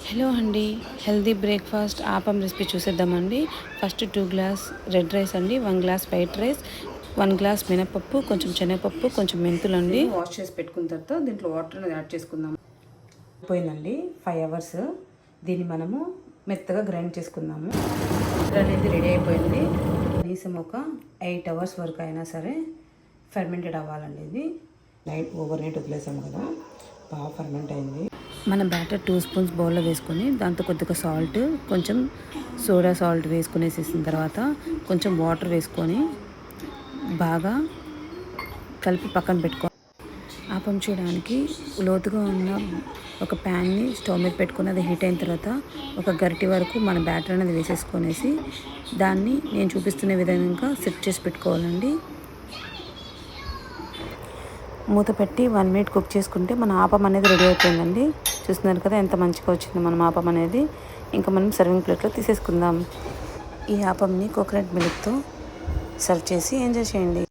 Hello అండి, healthy breakfast appam recipe చూసేద్దామండి. First 2 glass red rice అండి, 1 గ్లాస్ వైట్ రైస్, 1 గ్లాస్ మినపప్పు, కొంచెం శనగపప్పు, కొంచెం మెంతులు అండి. వాష్ చేసి పెట్టుకున్న తర్వాత దీంట్లో వాటర్ అనేది యాడ్ చేసుకుందాం. పోయిందండి 5 అవర్స్. దీన్ని మనము మెత్తగా గ్రైండ్ చేసుకుందాము. అనేది రెడీ అయిపోయింది. కనీసం ఒక 8 అవర్స్ వరకు అయినా సరే ఫెర్మెంటెడ్ అవ్వాలండి. ఇది ఓవర్ నైట్ వదిలేసాము కదా, బాగా ఫెర్మెంట్ అయింది. మన బ్యాటర్ 2 స్పూన్స్ బౌల్లో వేసుకొని దాంతో కొద్దిగా సాల్ట్, కొంచెం సోడా సాల్ట్ వేసుకునేసేసిన తర్వాత కొంచెం వాటర్ వేసుకొని బాగా కలిపి పక్కన పెట్టుకోవాలి. ఆపం చేయడానికి లోతుగా ఉన్న ఒక ప్యాన్ని స్టవ్ మీద పెట్టుకుని అది హీట్ అయిన తర్వాత ఒక గరిటె వరకు మన బ్యాటర్ అనేది వేసేసుకొనేసి దాన్ని నేను చూపిస్తున్న విధంగా సెట్ చేసి పెట్టుకోవాలండి. మూత పెట్టి 1 మినిట్ కుక్ చేసుకుంటే మన ఆపం అనేది రెడీ అయిపోయిందండి. చూస్తున్నారు కదా ఎంత మంచిగా వచ్చింది మన ఆపం అనేది. ఇంకా మనం సర్వింగ్ ప్లేట్లో తీసేసుకుందాం. ఈ ఆపంని కోకోనట్ మిల్క్తో సర్వ్ చేసి ఎంజాయ్ చేయండి.